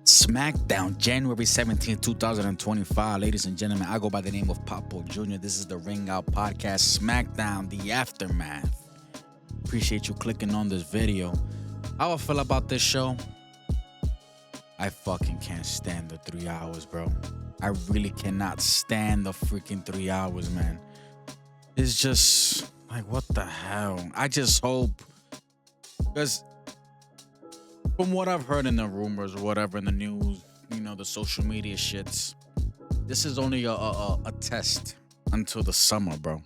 Smackdown, January 17th, 2025. Ladies and gentlemen, I go by the name of Papo Jr. This is the Ringout podcast, Smackdown, the aftermath. Appreciate you clicking on this video. How I feel about this show? I fucking can't stand the 3 hours, bro. I really cannot stand the freaking 3 hours, man. It's just like, what the hell? I just hope, because from what I've heard in the rumors or whatever in the news, the social media shits, this is only a test until the summer, bro.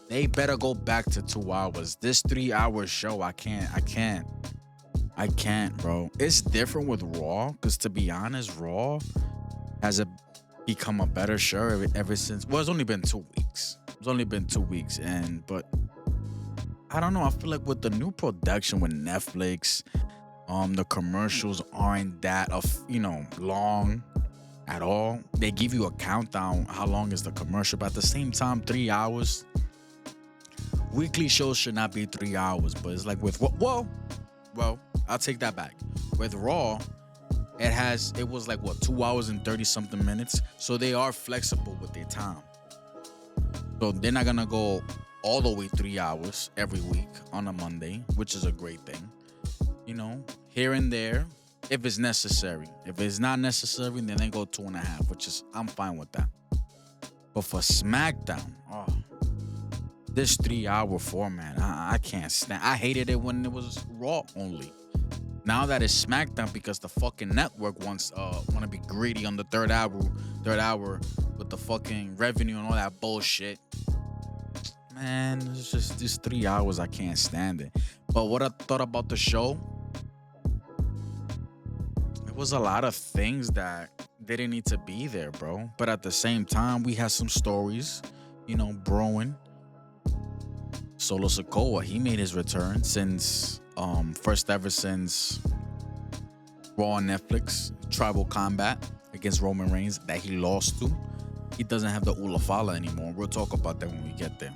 They better go back to 2 hours. This 3 hour show, I can't, bro. It's different with Raw, because to be honest, Raw has become a better show ever since. Well, it's only been 2 weeks. But I don't know. I feel like with the new production with Netflix, the commercials aren't that long at all. They give you a countdown how long is the commercial, but at the same time, 3 hours. Weekly shows should not be 3 hours, but it's like with well, I'll take that back. With Raw, it was like what 2 hours and 30 something minutes, so they are flexible with their time. So they're not gonna go all the way 3 hours every week on a Monday, which is a great thing. Here and there, if it's necessary. If it's not necessary, then they go 2.5, which is I'm fine with that. But for SmackDown, this 3 hour format, I can't stand. I hated it when it was Raw only. Now that it's SmackDown, because the fucking network want to be greedy on the third hour with the fucking revenue and all that bullshit. Man, it's just these 3 hours. I can't stand it. But what I thought about the show, it was a lot of things that didn't need to be there, bro. But at the same time, we had some stories, brewing. Solo Sikoa, he made his return since first ever since Raw on Netflix, Tribal Combat against Roman Reigns that he lost to. He doesn't have the Ulafala anymore. We'll talk about that when we get there.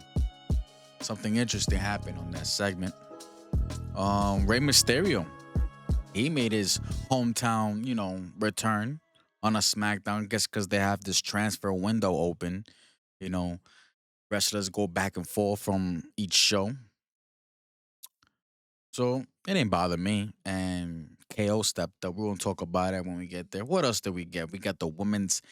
Something interesting happened on that segment. Rey Mysterio, he made his hometown, return on a SmackDown. I guess because they have this transfer window open. Wrestlers go back and forth from each show. So it didn't bother me. And KO stepped up. We're going to talk about it when we get there. What else did we get? We got the Women's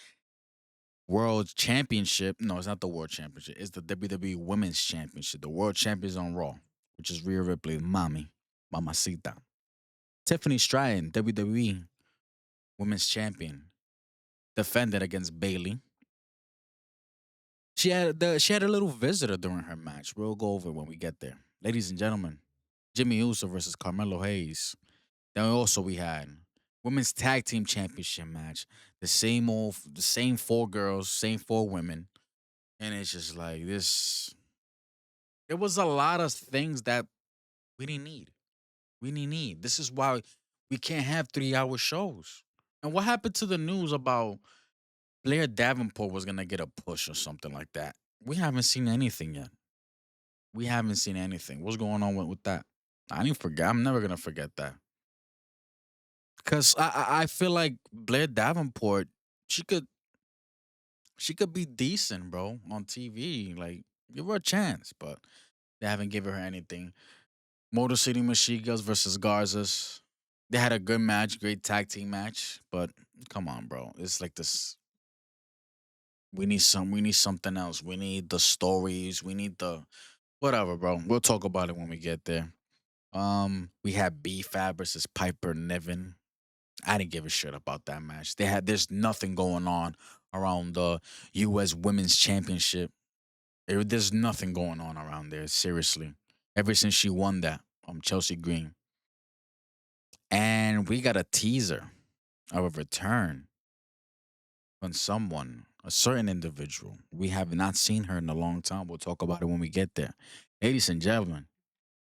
World Championship. No, it's not the World Championship. It's the WWE Women's Championship. The World Champions on Raw, which is Rhea Ripley, Mamacita. Tiffany Stratton, WWE Women's Champion, defended against Bailey. She had a little visitor during her match. We'll go over it when we get there. Ladies and gentlemen, Jimmy Uso versus Carmelo Hayes. Then also we had Women's Tag Team Championship match. The same four girls, same four women. And it's just like this. There was a lot of things that we didn't need. We didn't need. This is why we can't have 3 hour shows. And what happened to the news about Blair Davenport was gonna get a push or something like that? We haven't seen anything yet. We haven't seen anything. What's going on with that? I didn't forget. I'm never gonna forget that. Cause I feel like Blair Davenport, she could she could be decent, bro, on TV. Like, give her a chance, but they haven't given her anything. Motor City Machine Guns versus Garzas. They had a good match, great tag team match, but come on, bro. It's like this. We need something else. We need the stories. We need the whatever, bro. We'll talk about it when we get there. We had B Fab versus Piper Niven. I didn't give a shit about that match. There's nothing going on around the US Women's Championship. There's nothing going on around there, seriously. Ever since she won that, Chelsea Green. And we got a teaser of a return on someone, a certain individual. We have not seen her in a long time. We'll talk about it when we get there. Ladies and gentlemen,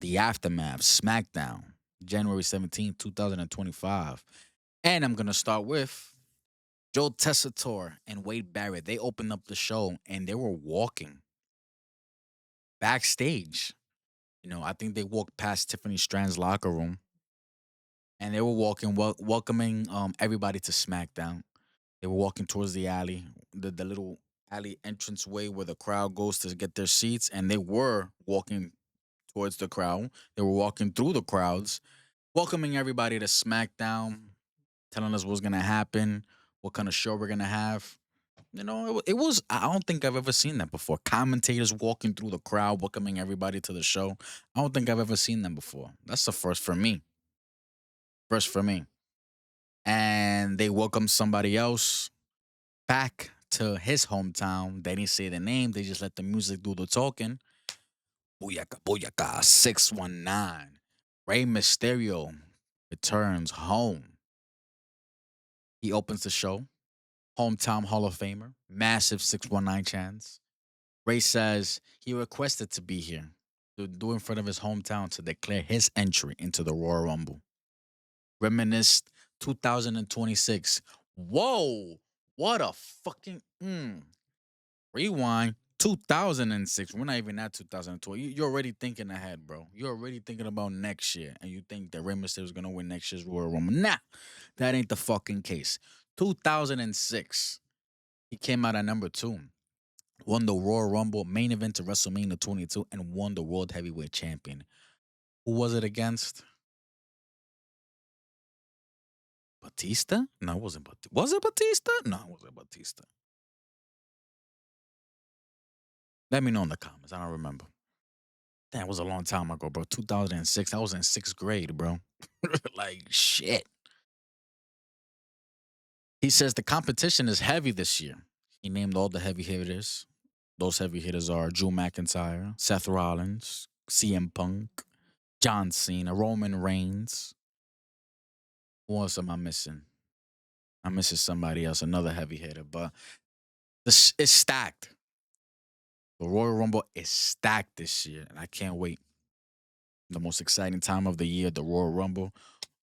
the aftermath, SmackDown, January 17th, 2025. And I'm going to start with Joe Tessitore and Wade Barrett. They opened up the show and they were walking backstage. I think they walked past Tiffany Strand's locker room and they were walking, welcoming everybody to SmackDown. They were walking towards the alley, the little alley entrance way where the crowd goes to get their seats, and they were walking towards the crowd. They were walking through the crowds, welcoming everybody to SmackDown, telling us what's gonna happen, what kind of show we're gonna have. You know, it was. I don't think I've ever seen that before. Commentators walking through the crowd, welcoming everybody to the show. I don't think I've ever seen them before. That's the first for me. First for me. And they welcomed somebody else back to his hometown. They didn't say the name. They just let the music do the talking. Booyaka, booyaka, 619. Rey Mysterio returns home. He opens the show. Hometown Hall of Famer. Massive 619 chance. Ray says he requested to be here to do in front of his hometown to declare his entry into the Royal Rumble. Reminisce 2026. Whoa, what a fucking rewind. 2006. We're not even at 2012. You're already thinking ahead, bro. You're already thinking about next year, and you think that Rey Mysterio is gonna win next year's Royal Rumble. Nah, that ain't the fucking case. 2006. He came out at number 2, won the Royal Rumble, main event to WrestleMania 22, and won the World Heavyweight Champion. Who was it against? Batista? No, it wasn't Batista. Was it Batista? No, it wasn't Batista. Let me know in the comments. I don't remember. That was a long time ago, bro. 2006. I was in 6th grade, bro. Like, shit. He says the competition is heavy this year. He named all the heavy hitters. Those heavy hitters are Drew McIntyre, Seth Rollins, CM Punk, John Cena, Roman Reigns. Who else am I missing? I'm missing somebody else, another heavy hitter. But this it's stacked. The Royal Rumble is stacked this year, and I can't wait. The most exciting time of the year, the Royal Rumble.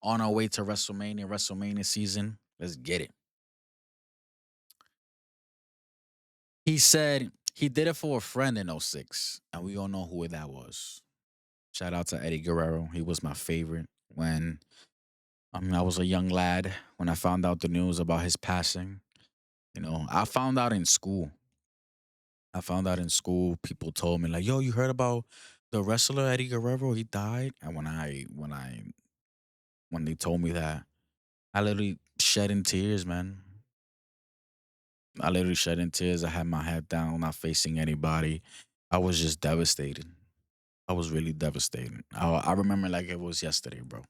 On our way to WrestleMania season. Let's get it. He said he did it for a friend in '06, and we all know who that was. Shout out to Eddie Guerrero. He was my favorite when I was a young lad when I found out the news about his passing. You know, I found out in school. I found out in school, people told me like, "Yo, you heard about the wrestler Eddie Guerrero? He died." And when they told me that, I literally shed in tears, man. I literally shed in tears. I had my head down, not facing anybody. I was just devastated. I was really devastated. I remember like it was yesterday, bro.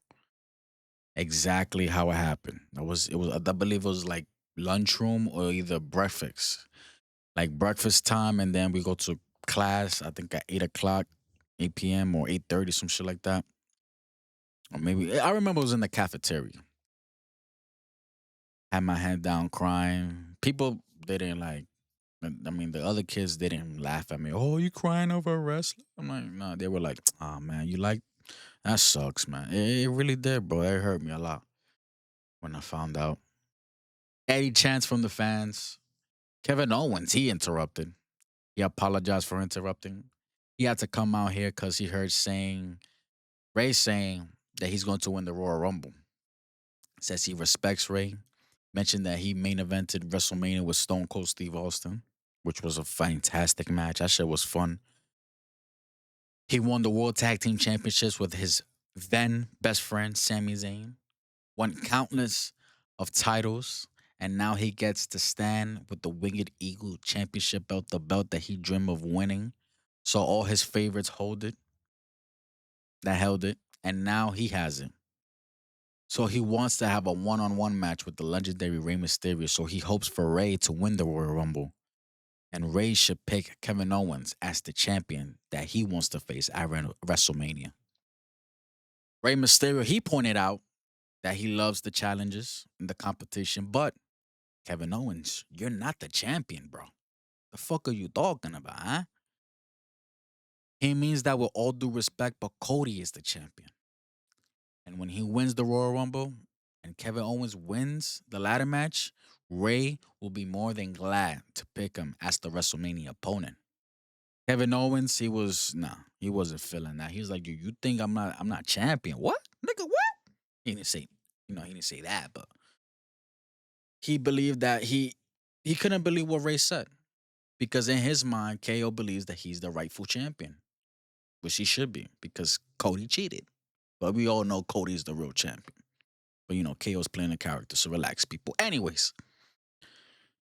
Exactly how it happened. I believe it was like lunchroom or either breakfast. Like breakfast time, and then we go to class. I think at 8 o'clock, 8 p.m. or 8:30, some shit like that. Or maybe I remember it was in the cafeteria. Had my head down, crying. People didn't like. I mean, the other kids didn't laugh at me. Oh, you crying over a wrestler? I'm like, no. They were like, oh man, you like that sucks, man. It really did, bro. It hurt me a lot when I found out. Eddie chants from the fans. Kevin Owens, he interrupted. He apologized for interrupting. He had to come out here because he heard Ray saying that he's going to win the Royal Rumble. Says he respects Ray. Mentioned that he main evented WrestleMania with Stone Cold Steve Austin, which was a fantastic match. That shit was fun. He won the World Tag Team Championships with his then best friend Sami Zayn. Won countless of titles, and now he gets to stand with the Winged Eagle Championship belt, the belt that he dreamed of winning. So all his favorites held it, and now he has it. So he wants to have a one-on-one match with the legendary Rey Mysterio. So he hopes for Rey to win the Royal Rumble, and Rey should pick Kevin Owens as the champion that he wants to face at WrestleMania. Rey Mysterio, he pointed out that he loves the challenges and the competition, but Kevin Owens, you're not the champion, bro. The fuck are you talking about, huh? He means that with all due respect, but Cody is the champion. And when he wins the Royal Rumble and Kevin Owens wins the ladder match, Ray will be more than glad to pick him as the WrestleMania opponent. Kevin Owens, he wasn't feeling that. He was like, you think I'm not champion? What? Nigga, what? He didn't say He didn't say that, but he believed that he couldn't believe what Ray said because in his mind, KO believes that he's the rightful champion, which he should be because Cody cheated. But we all know Cody's the real champion. But KO's playing a character, so relax, people. Anyways,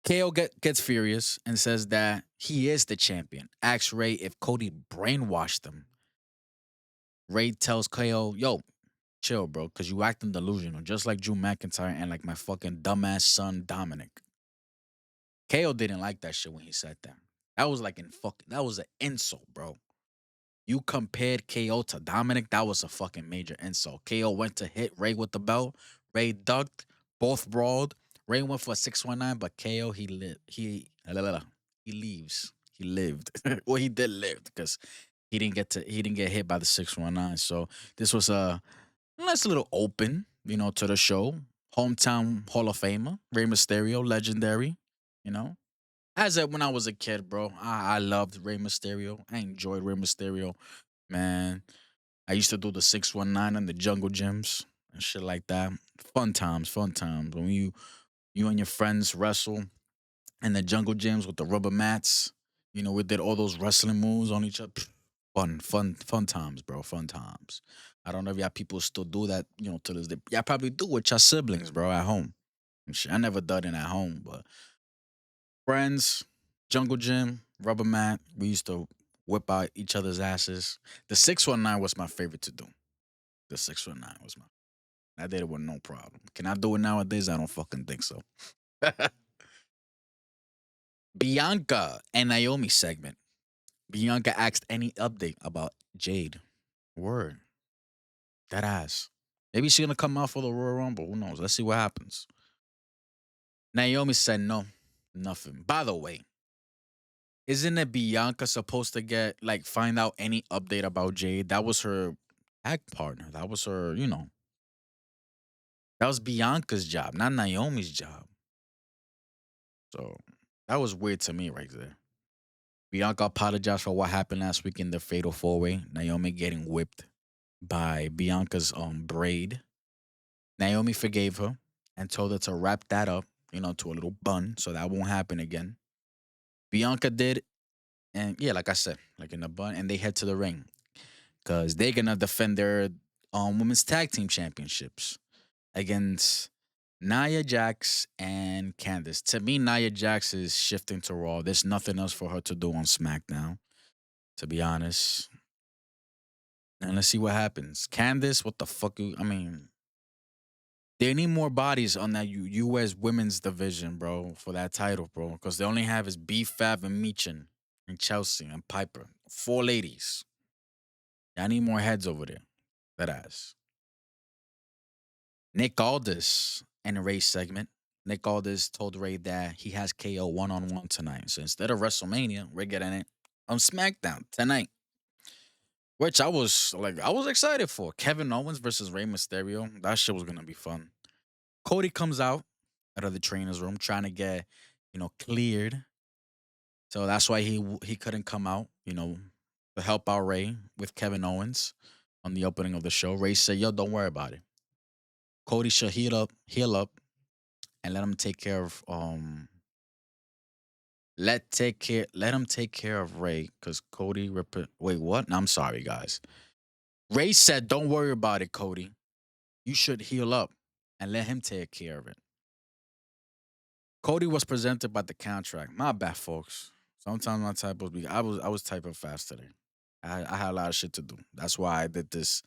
KO gets furious and says that he is the champion. Asks Ray if Cody brainwashed him. Ray tells KO, yo, chill, bro, because you acting delusional, just like Drew McIntyre and like my fucking dumbass son, Dominic. KO didn't like that shit when he said that. That was an insult, bro. You compared KO to Dominic, that was a fucking major insult. KO went to hit Ray with the belt. Ray ducked, both brawled. Ray went for a 619, but KO he lived. He leaves. He lived. Well, he did live because he didn't get hit by the 619. So this was a nice little open, to the show. Hometown Hall of Famer, Rey Mysterio, legendary, you know. When I was a kid, bro, I loved Rey Mysterio. I enjoyed Rey Mysterio, man. I used to do the 619 in the jungle gyms and shit like that. Fun times, fun times. When you and your friends wrestle in the jungle gyms with the rubber mats. We did all those wrestling moves on each other. Fun times, bro. Fun times. I don't know if y'all people still do that, to this day. Y'all probably do with your siblings, bro, at home. And shit. I never done it at home, but friends, jungle gym, rubber mat. We used to whip out each other's asses. The 619 was my favorite to do. The 619 was my. I did it with no problem. Can I do it nowadays? I don't fucking think so. Bianca and Naomi segment. Bianca asked any update about Jade. Word. That ass. Maybe she's gonna come out for the Royal Rumble. Who knows? Let's see what happens. Naomi said no, nothing. By the way, isn't it Bianca supposed to find out any update about Jade? That was her tag partner. That was her, that was Bianca's job, not Naomi's job. So that was weird to me right there. Bianca apologized for what happened last week in the Fatal 4-Way. Naomi getting whipped by Bianca's braid. Naomi forgave her and told her to wrap that up, to a little bun so that won't happen again. Bianca did, and yeah, like I said, like in a bun, and they head to the ring because they're gonna defend their women's tag team championships against Nia Jax and Candice. To me, Nia Jax is shifting to Raw. There's nothing else for her to do on SmackDown, to be honest. And let's see what happens. Candice, what the fuck? I mean, they need more bodies on that U.S. women's division, bro, for that title, bro. Because they only have is B Fab and Meechin and Chelsea and Piper. 4 ladies. I need more heads over there. That ass. Nick Aldis in the race segment. Nick Aldis told Ray that he has KO one-on-one tonight. So instead of WrestleMania, we're getting it on SmackDown tonight. Which I was excited for. Kevin Owens versus Rey Mysterio. That shit was gonna be fun. Cody comes out of the trainer's room trying to get, cleared. So that's why he couldn't come out, to help out Ray with Kevin Owens on the opening of the show. Ray said, "Yo, don't worry about it. Cody should heal up, and let him take care of let him take care of Ray because Cody wait, what? No, I'm sorry, guys. Ray said, "Don't worry about it, Cody. You should heal up and let him take care of it." Cody was presented by the contract. My bad, folks. Sometimes my typos be. I was typing fast today. I had a lot of shit to do. That's why I did this.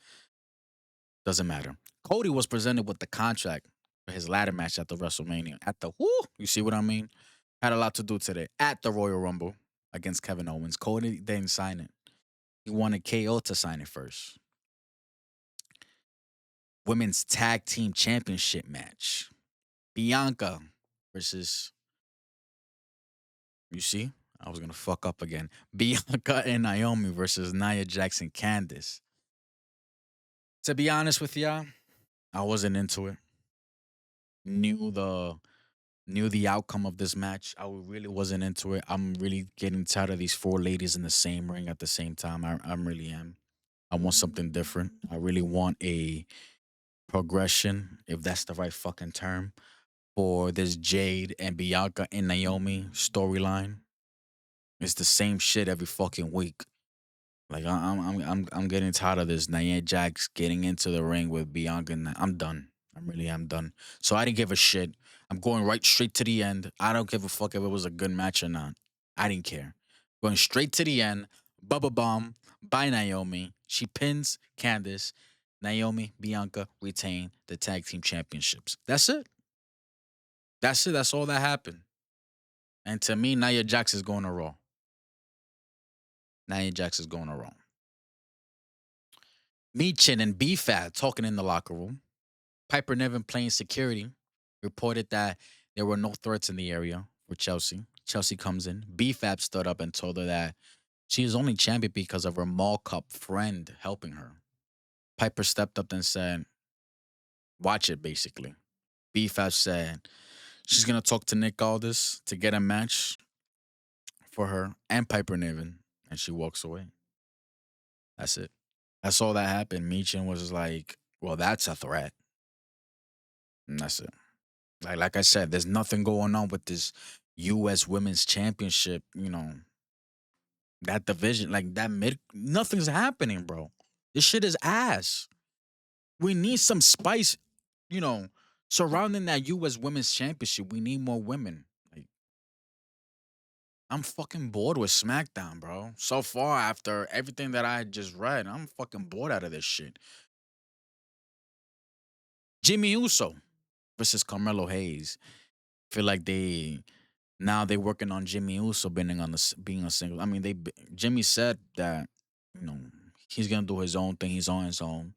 Doesn't matter. Cody was presented with the contract for his ladder match at the WrestleMania. You see what I mean? Had a lot to do today at the Royal Rumble against Kevin Owens. Cody didn't sign it. He wanted KO to sign it first. Women's Tag Team Championship match. Bianca versus. You see? I was gonna fuck up again. Bianca and Naomi versus Nia Jax and Candice. To be honest with y'all, I wasn't into it. Knew the knew the outcome of this match. I really wasn't into it. I'm really getting tired of these 4 ladies in the same ring at the same time. I really am. I want something different. I really want a progression, if that's the right fucking term, for this Jade and Bianca and Naomi storyline. It's the same shit every fucking week. Like I'm getting tired of this. Nia Jax getting into the ring with Bianca. And I'm done. I'm really am done. So I didn't give a shit. I'm going right straight to the end. I don't give a fuck if it was a good match or not. I didn't care. Going straight to the end. Bubba Bomb by Naomi. She pins Candice. Naomi, Bianca retain the tag team championships. That's it. That's it. That's all that happened. And to me, Nia Jax is going to Raw. Nia Jax is going to Raw. Meechin and B-Fat talking in the locker room. Piper Niven playing security reported that there were no threats in the area for Chelsea. Chelsea comes in. B-Fab stood up and told her that she is only champion because of her Mall Cup friend helping her. Piper stepped up and said, watch it, basically. B-Fab said she's going to talk to Nick Aldis to get a match for her and Piper Niven. And she walks away. That's it. That's all that happened. Meechin was just like, well, that's a threat. And that's it. Like I said, there's nothing going on with this U.S. Women's Championship. That division, like that mid, nothing's happening, bro. This shit is ass. We need some spice, you know, surrounding that U.S. Women's Championship. We need more women. Like I'm fucking bored with SmackDown, bro. So far, after everything that I just read, I'm fucking bored out of this shit. Jimmy Uso versus Carmelo Hayes. Feel like they working on Jimmy Uso being a single. I mean, Jimmy said that you know he's gonna do his own thing. He's on his own.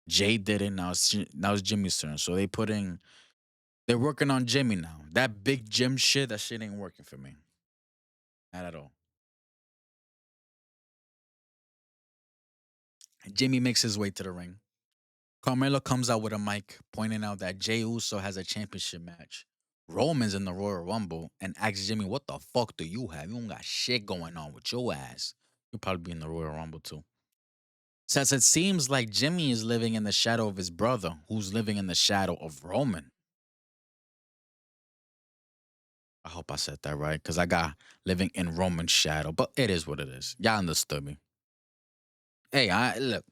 Jay did it. Now it's Jimmy's turn. So they're working on Jimmy now. That big Jim shit, that shit ain't working for me. Not at all. Jimmy makes his way to the ring. Carmelo comes out with a mic pointing out that Jay Uso has a championship match. Roman's in the Royal Rumble and asks Jimmy, what the fuck do you have? You don't got shit going on with your ass. You'll probably be in the Royal Rumble too. Says it seems like Jimmy is living in the shadow of his brother, who's living in the shadow of Roman. I hope I said that right, because I got living in Roman's shadow, but it is what it is. Y'all understood me. Hey, I look,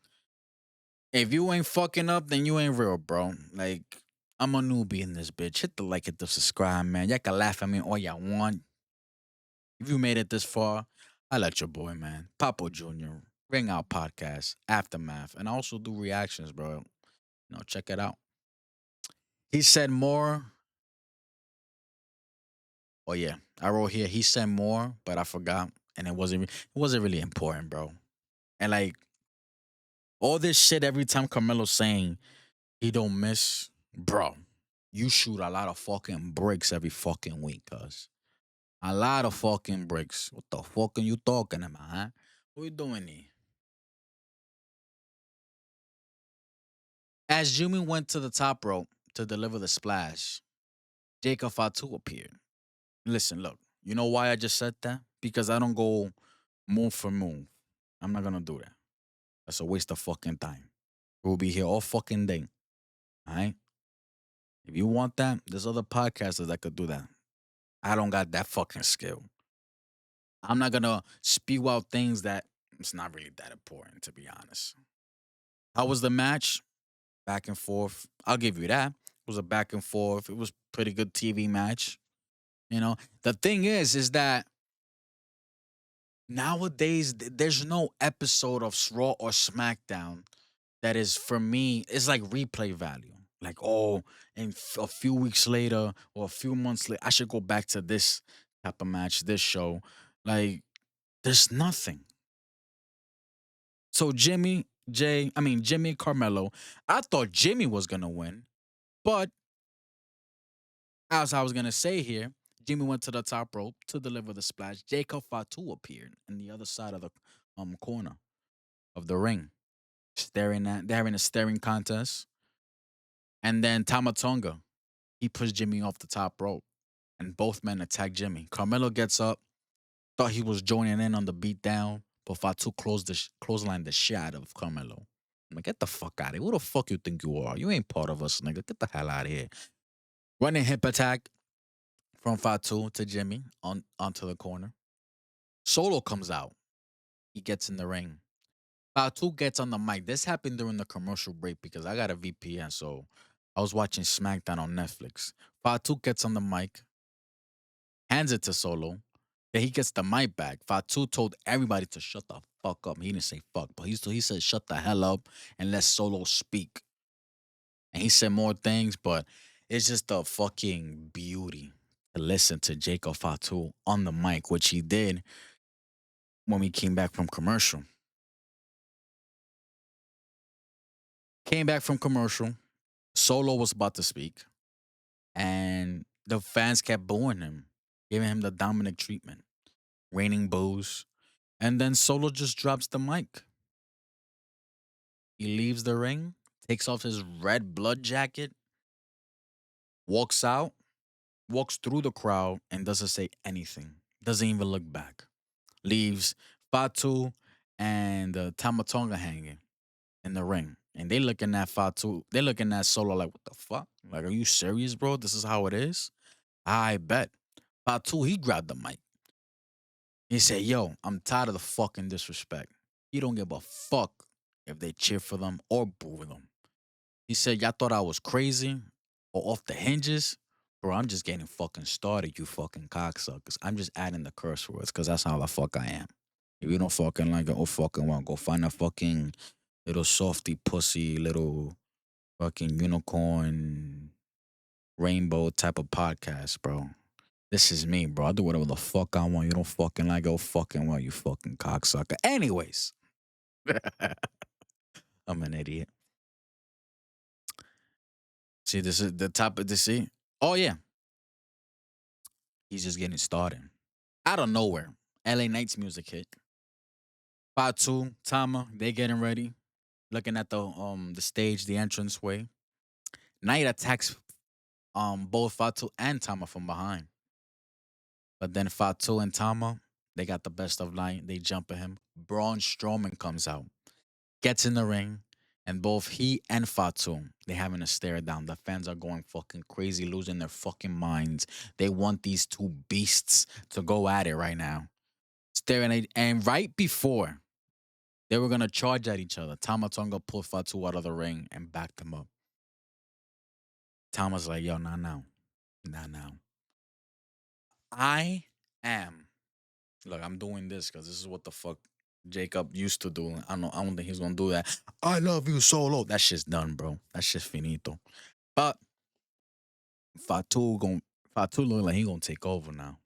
if you ain't fucking up, then you ain't real, bro. Like, I'm a newbie in this bitch. Hit the like, hit the subscribe, man. Y'all can laugh at me all y'all want. If you made it this far, I let your boy, man. Papo Jr., Ringout Podcast, Aftermath, and I also do reactions, bro. Check it out. He said more. Oh yeah, I wrote here. He said more, but I forgot, and it wasn't really important, bro. And like all this shit, every time Carmelo's saying he don't miss, bro. You shoot a lot of fucking bricks every fucking week, cuz. A lot of fucking bricks. What the fuck are you talking about, huh? What you doing here? As Jimmy went to the top rope to deliver the splash, Jacob Fatu appeared. Listen, look, you know why I just said that? Because I don't go move for move. I'm not gonna do that. That's a waste of fucking time. We'll be here all fucking day. All right? If you want that, there's other podcasters that could do that. I don't got that fucking skill. I'm not gonna spew out things that it's not really that important, to be honest. How was the match? Back and forth. I'll give you that. It was a back and forth. It was pretty good TV match. The thing is that nowadays there's no episode of Raw or SmackDown that is for me. It's like replay value. Like and a few weeks later or a few months later, I should go back to this type of match, this show. Like there's nothing. So Jimmy and Carmelo. I thought Jimmy was gonna win, but as I was gonna say here, Jimmy went to the top rope to deliver the splash. Jacob Fatu appeared in the other side of the corner of the ring, they're having a staring contest. And then Tamatonga, he pushed Jimmy off the top rope, and both men attack Jimmy. Carmelo gets up, thought he was joining in on the beatdown, but Fatu clotheslined the shit out of Carmelo. I'm like, get the fuck out of here. Who the fuck you think you are? You ain't part of us, nigga. Get the hell out of here. Running hip attack from Fatu to Jimmy onto the corner. Solo comes out. He gets in the ring. Fatu gets on the mic. This happened during the commercial break because I got a VPN, so I was watching Smackdown on Netflix. Fatu gets on the mic, hands it to Solo. Then he gets the mic back. Fatu told everybody to shut the fuck up. He didn't say fuck, but he said shut the hell up and let Solo speak. And he said more things, but it's just a fucking beauty to listen to Jacob Fatu on the mic, which he did when we came back from commercial. Came back from commercial. Solo was about to speak, and the fans kept booing him, giving him the Dominic treatment, raining boos. And then Solo just drops the mic. He leaves the ring, takes off his red blood jacket, walks out, walks through the crowd, and doesn't say anything. Doesn't even look back. Leaves Fatu and Tamatonga hanging in the ring. And they looking at Fatu, they looking at Solo like, what the fuck? Like, are you serious, bro? This is how it is? I bet. Fatu, he grabbed the mic. He said, yo, I'm tired of the fucking disrespect. You don't give a fuck if they cheer for them or boo them. He said, y'all thought I was crazy or off the hinges? Bro, I'm just getting fucking started, you fucking cocksuckers. I'm just adding the curse words because that's how the fuck I am. If you don't fucking like it or fucking want, go find a fucking little softy pussy, little fucking unicorn, rainbow type of podcast, bro. This is me, bro. I do whatever the fuck I want. You don't fucking like it or fucking want, you fucking cocksucker. Anyways, I'm an idiot. See, this is the top of the see. Oh yeah, he's just getting started. Out of nowhere, LA Knights music hit. Fatu, Tama, they getting ready, looking at the stage, the entrance way. Knight attacks both Fatu and Tama from behind. But then Fatu and Tama, they got the best of Knight. They jump at him. Braun Strowman comes out, gets in the ring, and both he and Fatu, they having a stare down. The fans are going fucking crazy, losing their fucking minds. They want these two beasts to go at it right now. Staring at, and right before they were gonna charge at each other, Tama Tonga pulled Fatu out of the ring and backed him up. Tama's like, yo, not now. Not now. I am. Look, I'm doing this because this is what the fuck Jacob used to do. I don't think he's gonna do that. I love you solo. That shit's done, bro. That shit's finito. But Fatu look like he gonna take over now.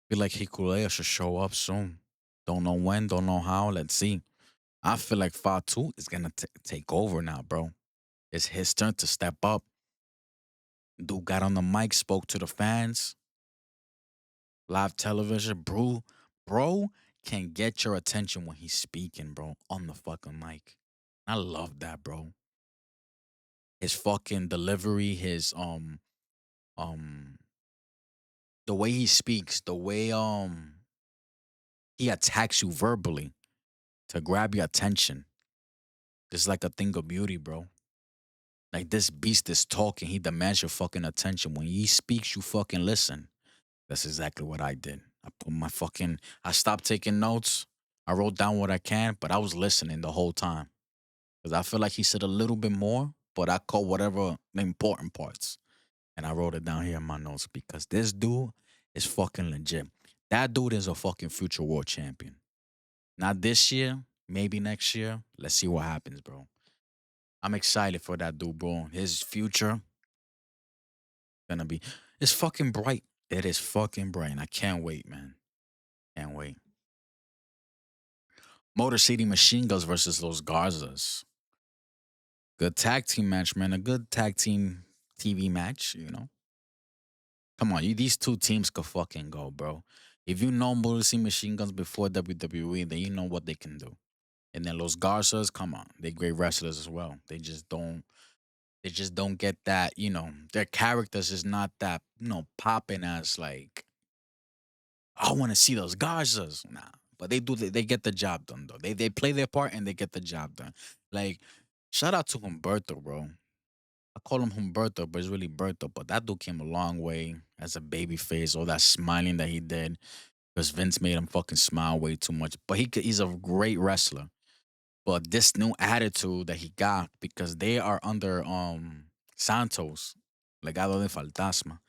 Feel like Hikulea should show up soon. Don't know when, don't know how. Let's see. I feel like Fatu is gonna take over now, bro. It's his turn to step up. Dude got on the mic, spoke to the fans. Live television, bro can get your attention when he's speaking, bro, on the fucking mic. I love that, bro. His fucking delivery, his um the way he speaks, the way he attacks you verbally to grab your attention. It's like a thing of beauty, bro. Like this beast is talking, he demands your fucking attention. When he speaks, you fucking listen. That's exactly what I did. I stopped taking notes. I wrote down what I can, but I was listening the whole time. Because I feel like he said a little bit more, but I caught whatever the important parts. And I wrote it down here in my notes because this dude is fucking legit. That dude is a fucking future world champion. Not this year, maybe next year. Let's see what happens, bro. I'm excited for that dude, bro. His future gonna be it's fucking bright. It is fucking bright. And I can't wait, man. Can't wait. Motor City Machine Guns versus Los Garzas. Good tag team match, man. A good tag team TV match. Come on, these two teams could fucking go, bro. If you know Motor City Machine Guns before WWE, then you know what they can do. And then Los Garzas, come on, they great wrestlers as well. They just don't get that, their characters is not that, popping as like, I want to see those Garzas. Nah, but they get the job done though. They play their part and they get the job done. Like shout out to Humberto, bro. I call him Humberto, but it's really Berto. But that dude came a long way as a baby face. All that smiling that he did, because Vince made him fucking smile way too much. But he's a great wrestler. But this new attitude that he got, because they are under Santos, Legado de Fantasma,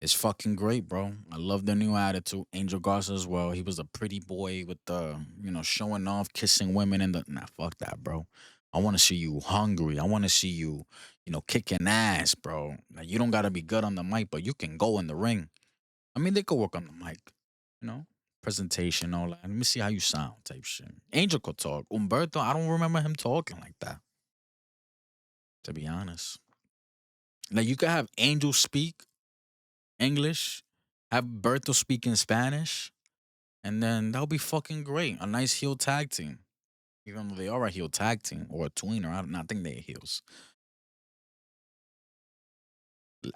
is fucking great, bro. I love the new attitude. Angel Garza as well. He was a pretty boy with the, showing off, kissing women in the fuck that, bro. I want to see you hungry. I want to see you, kicking ass, bro. Like you don't gotta be good on the mic, but you can go in the ring. I mean, they could work on the mic, you know, presentation, all that. Let me see how you sound, type shit. Angel could talk. Umberto, I don't remember him talking like that, to be honest. Like you could have Angel speak English, have Berto speak in Spanish, and then that'll be fucking great. A nice heel tag team. Even though they are a heel tag team or a tweener, I don't I think they're heels.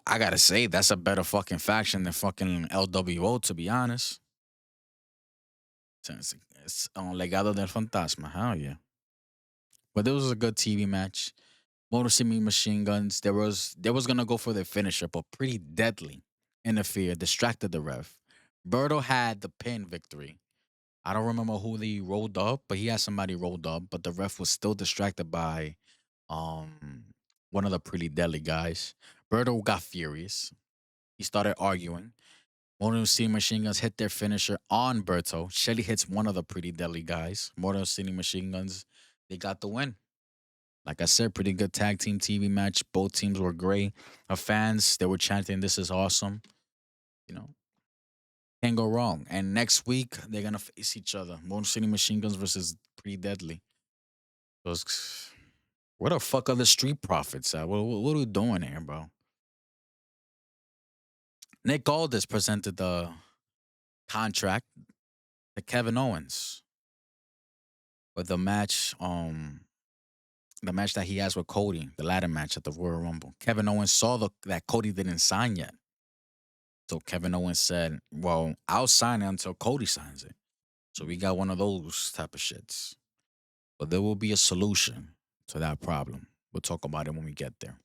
I gotta say, that's a better fucking faction than fucking LWO, to be honest. It's on Legado del Fantasma. Hell yeah. But this was a good TV match. Motor City Machine Guns. There was gonna go for their finisher, but pretty deadly interfered, distracted the ref. Berto had the pin victory. I don't remember who they rolled up, but he had somebody rolled up, but the ref was still distracted by um one of the pretty deadly guys. Berto got furious. He started arguing. Motor City Machine Guns hit their finisher on Berto. Shelly hits one of the pretty deadly guys. Motor City Machine Guns, they got the win. Like I said, pretty good tag team TV match. Both teams were great. Our fans, they were chanting, "This is awesome." You know, can't go wrong. And next week, they're going to face each other. Motor City Machine Guns versus Pretty Deadly. Those, where the fuck are the Street Profits at? What are we doing here, bro? Nick Aldis presented the contract to Kevin Owens with the match that he has with Cody, the ladder match at the Royal Rumble. Kevin Owens saw that Cody didn't sign yet. So Kevin Owens said, "Well, I'll sign it until Cody signs it." So we got one of those type of shits. But there will be a solution to that problem. We'll talk about it when we get there.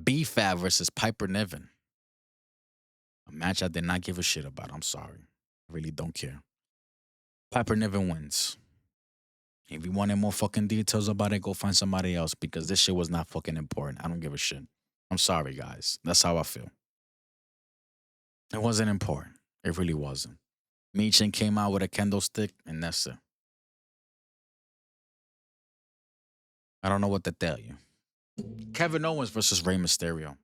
B-Fab versus Piper Niven. A match I did not give a shit about. I'm sorry. I really don't care. Piper Niven wins. If you wanted more fucking details about it, go find somebody else because this shit was not fucking important. I don't give a shit. I'm sorry, guys. That's how I feel. It wasn't important. It really wasn't. Michin came out with a kendo stick, and that's it. I don't know what to tell you. Kevin Owens versus Rey Mysterio.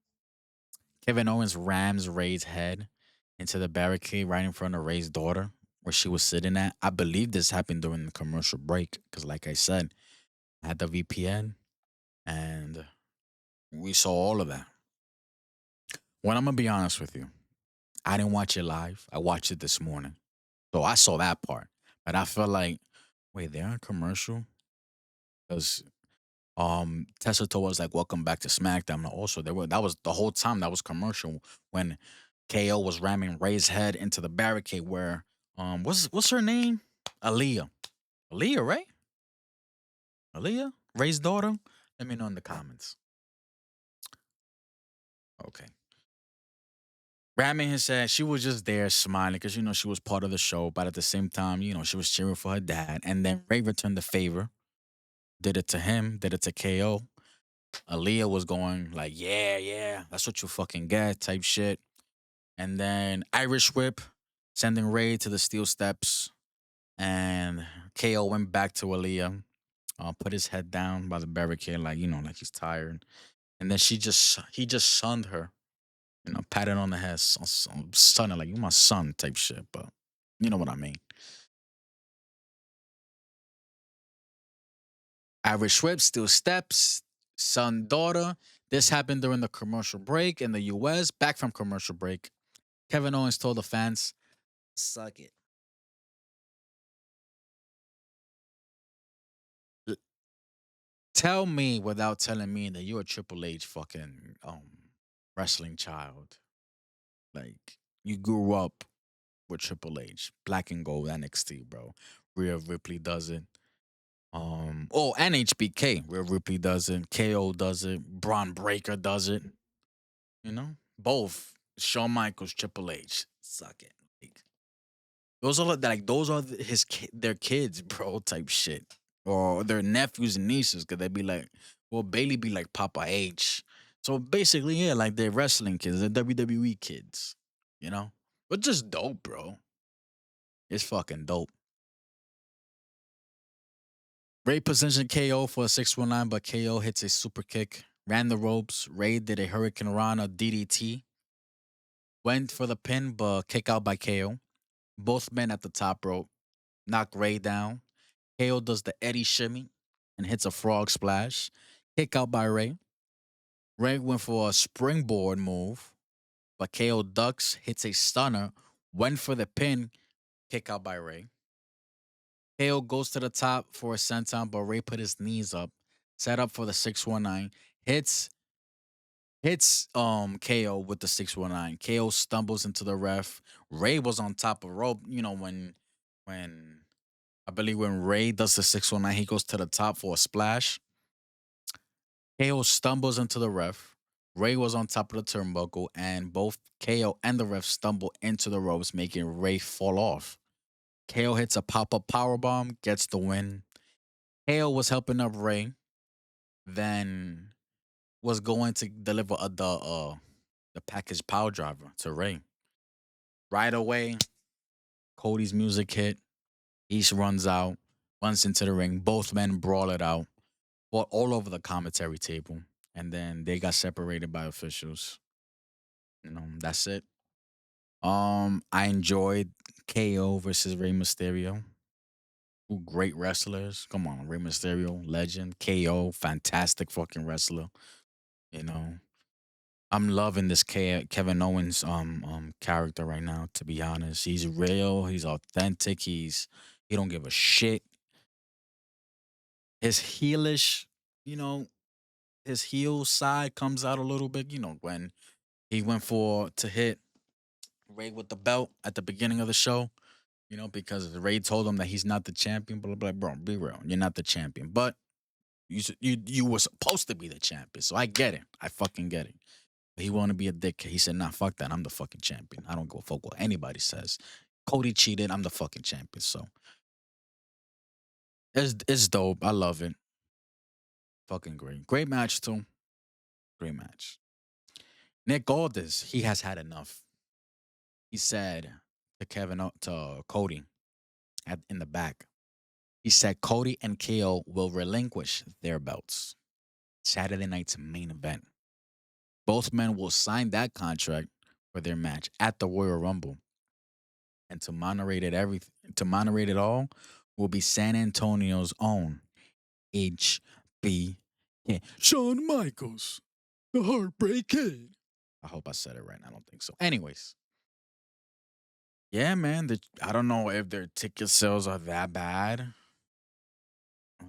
Kevin Owens rams Ray's head into the barricade right in front of Ray's daughter, where she was sitting at. I believe this happened during the commercial break because, like I said, I had the VPN and we saw all of that. Well, I'm gonna be honest with you. I didn't watch it live. I watched it this morning, so I saw that part. But I felt like, wait, they're on commercial because Tessa told us like, "Welcome back to Smackdown." Also, there were that was the whole time that was commercial when KO was ramming Ray's head into the barricade. Where what's her name? Aaliyah. Aaliyah, right? Aaliyah, Ray's daughter. Let me know in the comments. Okay. Ramming his head, she was just there smiling because she was part of the show, but at the same time, she was cheering for her dad. And then Ray returned the favor, did it to him, did it to KO. Aaliyah was going like, "Yeah, yeah, that's what you fucking get," type shit. And then Irish Whip, sending Ray to the steel steps. And KO went back to Aaliyah, put his head down by the barricade, like, like he's tired. And then he just sunned her, patted on the head, son, like, "You my son," type shit. But you know what I mean. Irish Whip, steel steps, son, daughter. This happened during the commercial break in the US. Back from commercial break, Kevin Owens told the fans, "Suck it." L- Tell me without telling me that you're a Triple H fucking wrestling child. Like you grew up with Triple H. Black and Gold NXT, bro. Rhea Ripley does it. Oh, and HBK. Rhea Ripley does it. KO does it. Braun Breaker does it. You know, both. Shawn Michaels, Triple H. Suck it. Like, those are like those are their kids, bro. Type shit, or their nephews and nieces. Cause they be like, well, Bailey be like Papa H. So basically, yeah, like they're wrestling kids, they're WWE kids. You know, but just dope, bro. It's fucking dope. Ray positioned KO for a 619, but KO hits a super kick, ran the ropes. Ray did a Hurricane Rana DDT, went for the pin, but kick out by KO. Both men at the top rope knock Ray down. KO does the Eddie shimmy and hits a frog splash. Kick out by Ray. Ray went for a springboard move, but KO ducks, hits a stunner, went for the pin, kick out by Ray. KO goes to the top for a senton, but Ray put his knees up, set up for the 619, hits KO with the 619. KO stumbles into the ref. Ray was on top of rope, when I believe when Ray does the 619, he goes to the top for a splash. KO stumbles into the ref. Ray was on top of the turnbuckle, and both KO and the ref stumble into the ropes, making Ray fall off. KO hits a pop-up powerbomb, gets the win. KO was helping up Ray, then was going to deliver the package power driver to Ray. Right away, Cody's music hit. He runs out, runs into the ring. Both men brawl it out, fought all over the commentary table, and then they got separated by officials. That's it. I enjoyed KO versus Rey Mysterio. Two great wrestlers. Come on, Rey Mysterio, legend. KO, fantastic fucking wrestler. You know, I'm loving this Kevin Owens character right now. To be honest, he's real. He's authentic. He don't give a shit. His heelish, you know, his heel side comes out a little bit. When he went for to hit Ray with the belt at the beginning of the show. Because Ray told him that he's not the champion. Blah blah blah. Bro, be real. You're not the champion, but you were supposed to be the champion. So I get it. I fucking get it. He wanted to be a dick. He said, "Nah, fuck that. I'm the fucking champion. I don't go fuck what anybody says. Cody cheated. I'm the fucking champion." So it's dope. I love it. Fucking great. Great match too. Great match. Nick Aldis, he has had enough. He said to Cody in the back. He said Cody and KO will relinquish their belts. Saturday night's main event. Both men will sign that contract for their match at the Royal Rumble. And to moderate it all will be San Antonio's own HBK. Shawn Michaels, the Heartbreak Kid. I hope I said it right. I don't think so. Anyways, yeah, man. I don't know if their ticket sales are that bad.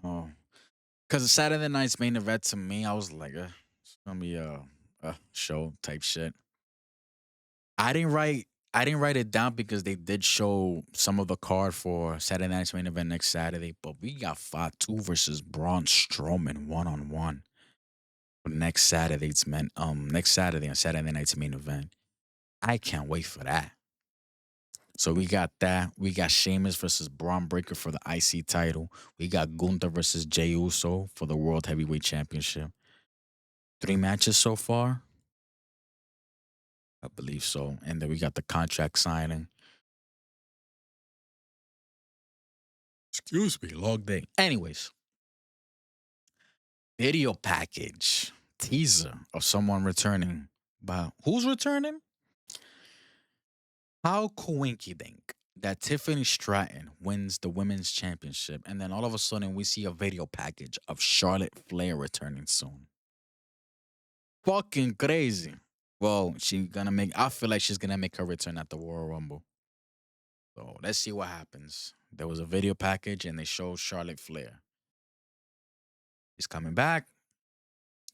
Oh, because Saturday night's main event to me, I was like, it's gonna be a show type shit. I didn't write. I didn't write it down because they did show some of the card for Saturday night's main event next Saturday. But we got Fatu versus Braun Strowman 1-on-1 for next Saturday on Saturday night's main event. I can't wait for that. So we got that. We got Sheamus versus Braun Breaker for the IC title. We got Gunther versus Jey Uso for the World Heavyweight Championship. 3 matches so far. I believe so. And then we got the contract signing. Excuse me, long day. Anyways, video package teaser of someone returning. But who's returning? How coinkydink that Tiffany Stratton wins the women's championship, and then all of a sudden we see a video package of Charlotte Flair returning soon. Fucking crazy. Well, I feel like she's gonna make her return at the Royal Rumble. So let's see what happens. There was a video package and they showed Charlotte Flair. She's coming back.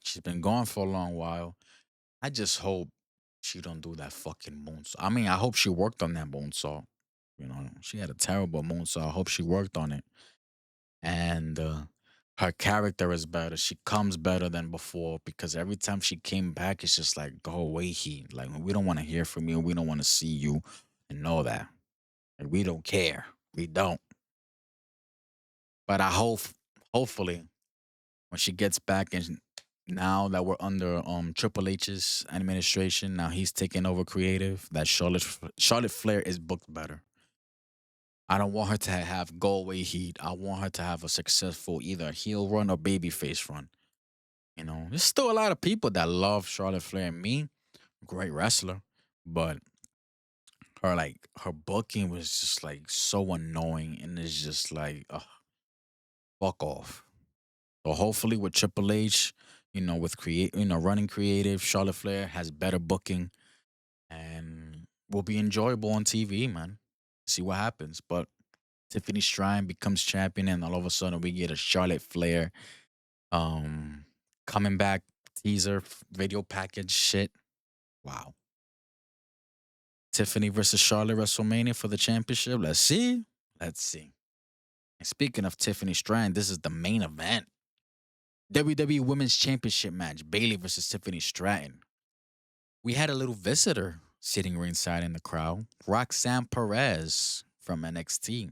She's been gone for a long while. I just hope she don't do that fucking moonsault. I mean, I hope she worked on that moonsault. She had a terrible moonsault. I hope she worked on it. And her character is better. She comes better than before because every time she came back, it's just like, go away, Heat. Like, we don't want to hear from you. We don't want to see you and know that. Like, we don't care. We don't. But I hope, hopefully, when she gets back and now that we're under Triple H's administration, now he's taking over creative, that Charlotte Flair is booked better. I don't want her to have go away heat. I want her to have a successful either heel run or babyface run. There's still a lot of people that love Charlotte Flair and me, great wrestler, but her booking was just like so annoying and it's just like fuck off. So hopefully with Triple H, with running creative, Charlotte Flair has better booking and will be enjoyable on TV, man. See what happens. But Tiffany Strine becomes champion and all of a sudden we get a Charlotte Flair um coming back teaser video package shit. Wow. Tiffany versus Charlotte WrestleMania for the championship. Let's see. Let's see. And speaking of Tiffany Strand, this is the main event. WWE Women's Championship match, Bailey versus Tiffany Stratton. We had a little visitor sitting ringside in the crowd, Roxanne Perez from NXT.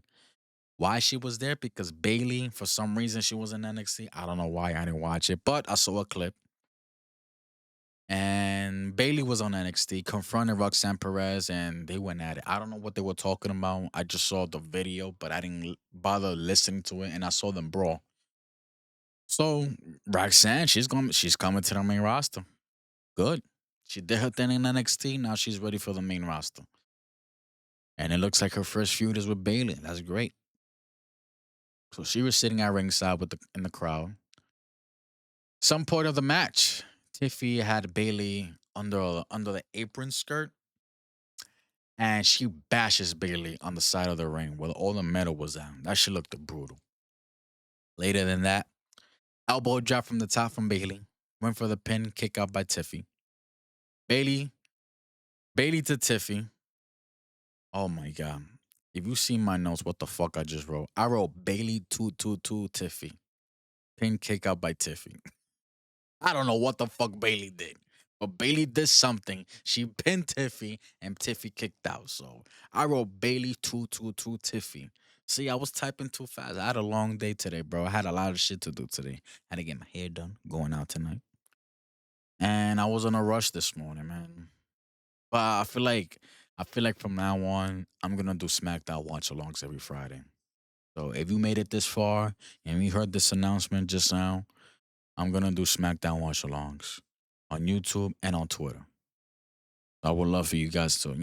Why she was there? Because Bailey, for some reason, she was in NXT. I don't know why I didn't watch it, but I saw a clip. And Bailey was on NXT, confronted Roxanne Perez, and they went at it. I don't know what they were talking about. I just saw the video, but I didn't bother listening to it, and I saw them brawl. So Roxanne, she's coming to the main roster. Good. She did her thing in NXT. Now she's ready for the main roster. And it looks like her first feud is with Bailey. That's great. So she was sitting at ringside in the crowd. Some point of the match, Tiffy had Bailey under the apron skirt, and she bashes Bailey on the side of the ring where all the metal was at. That shit looked brutal. Later than that, elbow drop from the top from Bailey. Went for the pin, kick out by Tiffy. Bailey, Bailey to Tiffy. Oh my god. If you see my notes, what the fuck I just wrote? I wrote Bailey 222 Tiffy. Pin kick out by Tiffy. I don't know what the fuck Bailey did. But Bailey did something. She pinned Tiffy and Tiffy kicked out. So I wrote Bailey 222 Tiffy. See, I was typing too fast. I had a long day today, bro. I had a lot of shit to do today. Had to get my hair done, going out tonight. And I was in a rush this morning, man. But I feel like from now on, I'm gonna do Smackdown watch alongs every Friday. So if you made it this far and you heard this announcement just now, I'm gonna do Smackdown watch alongs on YouTube and on Twitter. I would love for you guys to,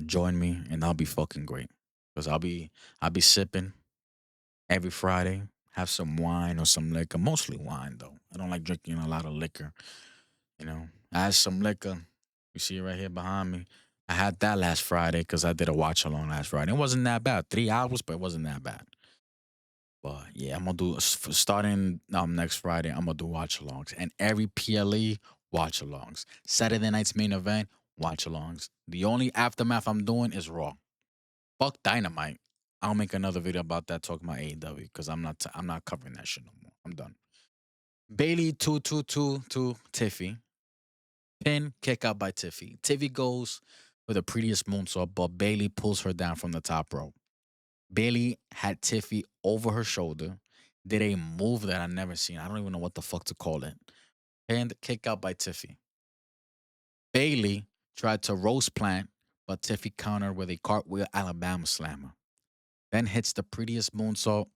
join me, and that'll be fucking great. Cause I'll be sipping every Friday. Have some wine or some liquor, mostly wine though. I don't like drinking a lot of liquor. I had some liquor. You see it right here behind me. I had that last Friday because I did a watch along last Friday. It wasn't that bad. 3 hours, but it wasn't that bad. But yeah, I'm gonna do starting next Friday. I'm gonna do watch alongs and every PLE watch alongs. Saturday night's main event watch alongs. The only aftermath I'm doing is Raw. Fuck Dynamite. I'll make another video about that talking about AEW because I'm not covering that shit no more. I'm done. Bailey 222 to Tiffy. Pin kick out by Tiffy. Tiffy goes for the prettiest moonsault, but Bailey pulls her down from the top rope. Bailey had Tiffy over her shoulder, did a move that I never seen. I don't even know what the fuck to call it. And kick out by Tiffy. Bailey tried to roast plant, but Tiffy countered with a cartwheel Alabama slammer. Then hits the prettiest moonsault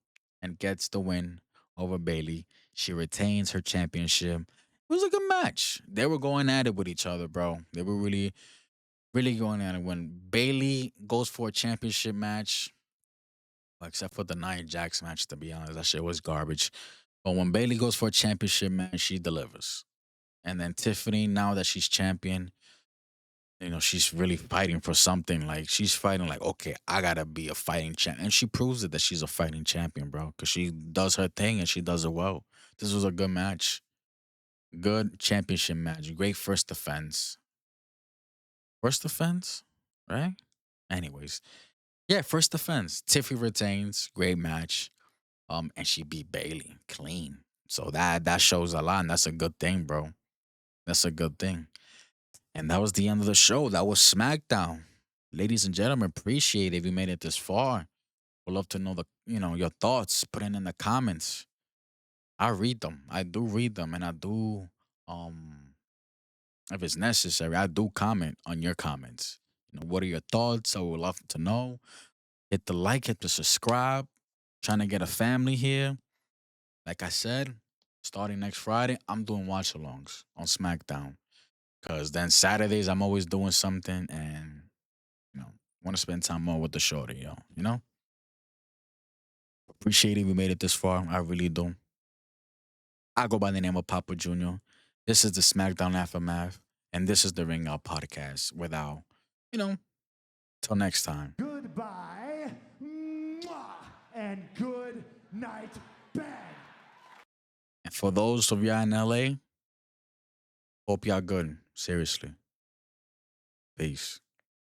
and gets the win over Bailey. She retains her championship. It was a good match. They were going at it with each other, bro. They were really, really going at it. When Bailey goes for a championship match, except for the Nia Jax match, to be honest, that shit was garbage. But when Bailey goes for a championship match, she delivers. And then Tiffany, now that she's champion, she's really fighting for something. Like she's fighting, like, okay, I gotta be a fighting champ, and she proves it that she's a fighting champion, bro. Because she does her thing and she does it well. This was a good match, good championship match, great first defense, right? Anyways, yeah, first defense. Tiffy retains, great match. And she beat Bailey clean. So that shows a lot, and that's a good thing, bro. That's a good thing. And that was the end of the show. That was SmackDown. Ladies and gentlemen, appreciate it if you made it this far. Would love to know your thoughts. Put it in the comments. I read them. I do read them, and I do um if it's necessary, I do comment on your comments. What are your thoughts? I would love to know. Hit the like, hit the subscribe. Trying to get a family here. Like I said, starting next Friday, I'm doing watch alongs on SmackDown. Cause then Saturdays I'm always doing something and you know, want to spend time more with the shorty, yo. Appreciate it we made it this far. I really do. I go by the name of Papa Jr. This is the SmackDown Aftermath, and this is the Ringout podcast without, you know, till next time. Goodbye. Mwah, and good night, bang. And for those of y'all in LA, hope y'all good. Seriously. Peace.